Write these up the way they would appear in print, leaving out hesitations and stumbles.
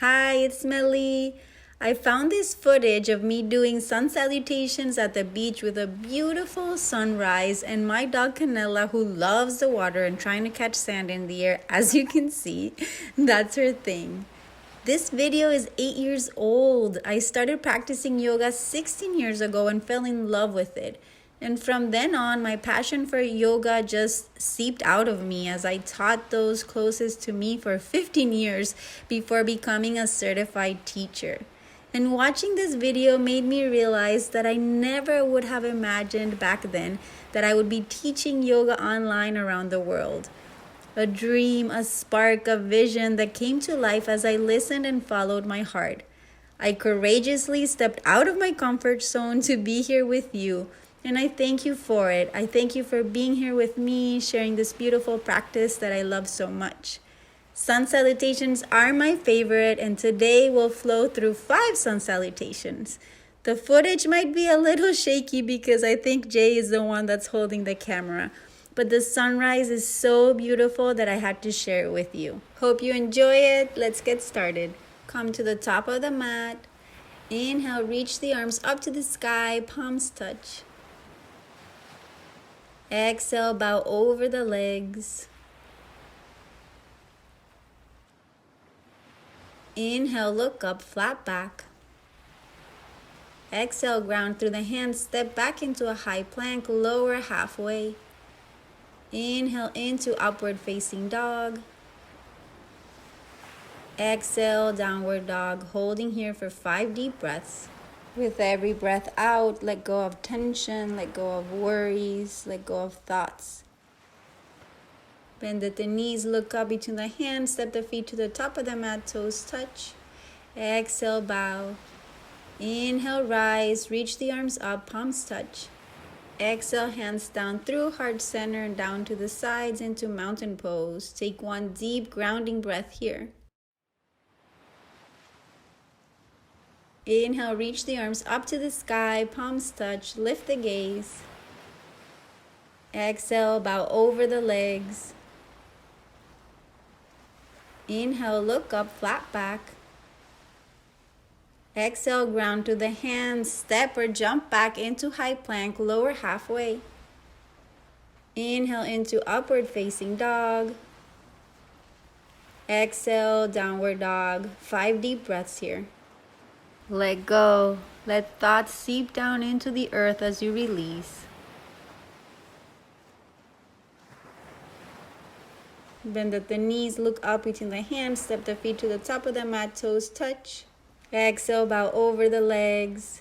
Hi, it's Meli. I found this footage of me doing sun salutations at the beach with a beautiful sunrise and my dog Canela, who loves the water and trying to catch sand in the air. As you can see, that's her thing. This video is 8 years old. I started practicing yoga 16 years ago and fell in love with it. And from then on, my passion for yoga just seeped out of me as I taught those closest to me for 15 years before becoming a certified teacher. And watching this video made me realize that I never would have imagined back then that I would be teaching yoga online around the world. A dream, a spark, a vision that came to life as I listened and followed my heart. I courageously stepped out of my comfort zone to be here with you, and I thank you for it. I thank you for being here with me, sharing this beautiful practice that I love so much. Sun salutations are my favorite, and today we'll flow through 5 sun salutations. The footage might be a little shaky because I think Jay is the one that's holding the camera. But the sunrise is so beautiful that I had to share it with you. Hope you enjoy it. Let's get started. Come to the top of the mat. Inhale, reach the arms up to the sky, palms touch. Exhale, bow over the legs. Inhale, look up, flat back. Exhale, ground through the hands, step back into a high plank, lower halfway. Inhale into upward facing dog. Exhale, downward dog, holding here for 5 deep breaths. With every breath out, let go of tension, let go of worries, let go of thoughts. Bend at the knees, look up between the hands, step the feet to the top of the mat, toes touch. Exhale, bow. Inhale, rise, reach the arms up, palms touch. Exhale, hands down through heart center and down to the sides into mountain pose. Take 1 deep grounding breath here. Inhale, reach the arms up to the sky, palms touch, lift the gaze. Exhale, bow over the legs. Inhale, look up, flat back. Exhale, ground to the hands, step or jump back into high plank, lower halfway. Inhale into upward facing dog. Exhale, downward dog. 5 deep breaths here. Let go. Let thoughts seep down into the earth as you release. Bend at the knees, look up between the hands, step the feet to the top of the mat, toes touch. Exhale, bow over the legs.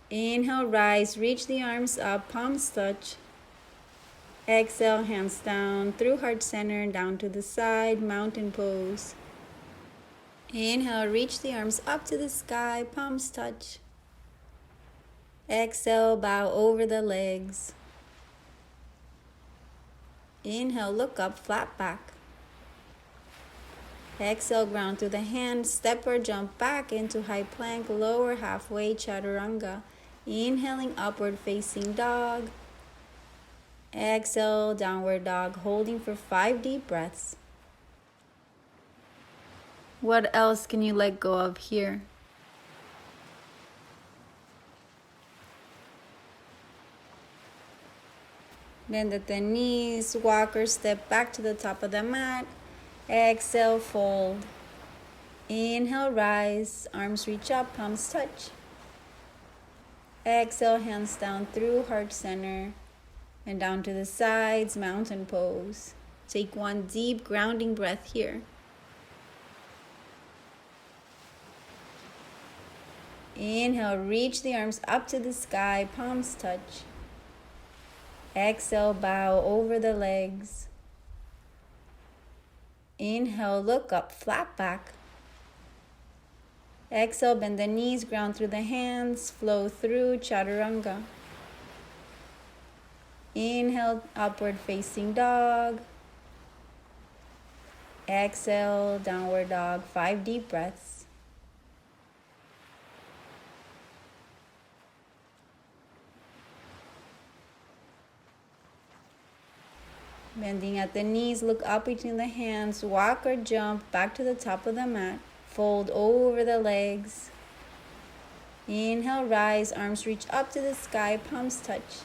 Inhale, rise, reach the arms up, palms touch. Exhale, hands down through heart center, down to the side, mountain pose. Inhale, reach the arms up to the sky, palms touch. Exhale, bow over the legs. Inhale, look up, flat back. Exhale, ground through the hands, step or jump back into high plank, lower halfway, chaturanga. Inhaling, upward facing dog. Exhale, downward dog, holding for 5 deep breaths. What else can you let go of here? Bend at the knees, walk or step back to the top of the mat. Exhale, fold. Inhale, rise, arms reach up, palms touch. Exhale, hands down through heart center and down to the sides, mountain pose. Take 1 deep grounding breath here. Inhale, reach the arms up to the sky, palms touch. Exhale, bow over the legs. Inhale, look up, flat back. Exhale, bend the knees, ground through the hands, flow through chaturanga. Inhale, upward facing dog. Exhale, downward dog, 5 deep breaths. Bending at the knees, look up between the hands, walk or jump back to the top of the mat. Fold over the legs. Inhale, rise, arms reach up to the sky, palms touch.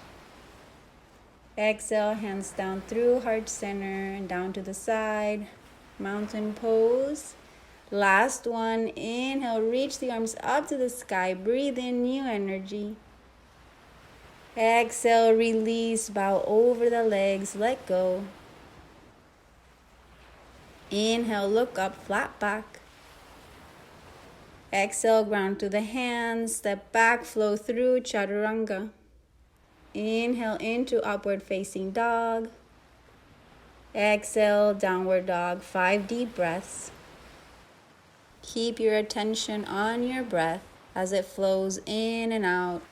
Exhale, hands down through heart center and down to the side. Mountain pose. Last one. Inhale, reach the arms up to the sky. Breathe in new energy. Exhale, release, bow over the legs, let go. Inhale, look up, flat back. Exhale, ground to the hands, step back, flow through chaturanga. Inhale into upward facing dog. Exhale, downward dog, 5 deep breaths. Keep your attention on your breath as it flows in and out.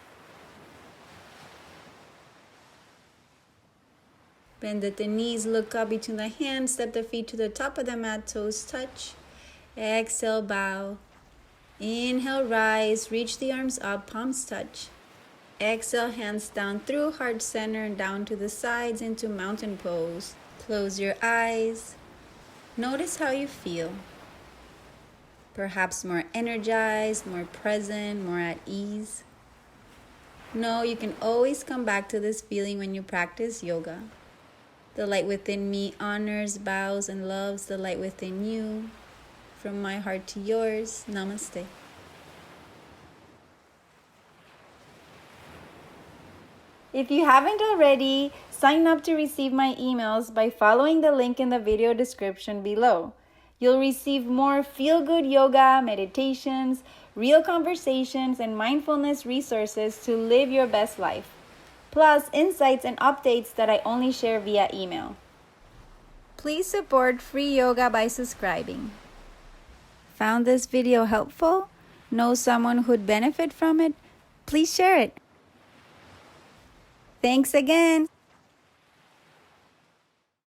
Bend at the knees, look up between the hands, step the feet to the top of the mat, toes touch. Exhale, bow. Inhale, rise, reach the arms up, palms touch. Exhale, hands down through heart center and down to the sides into mountain pose. Close your eyes. Notice how you feel. Perhaps more energized, more present, more at ease. Know you can always come back to this feeling when you practice yoga. The light within me honors, bows, and loves the light within you. From my heart to yours, namaste. If you haven't already, sign up to receive my emails by following the link in the video description below. You'll receive more feel-good yoga, meditations, real conversations, and mindfulness resources to live your best life. Plus insights and updates that I only share via email. Please support free yoga by subscribing. Found this video helpful? Know someone who'd benefit from it? Please share it. Thanks again.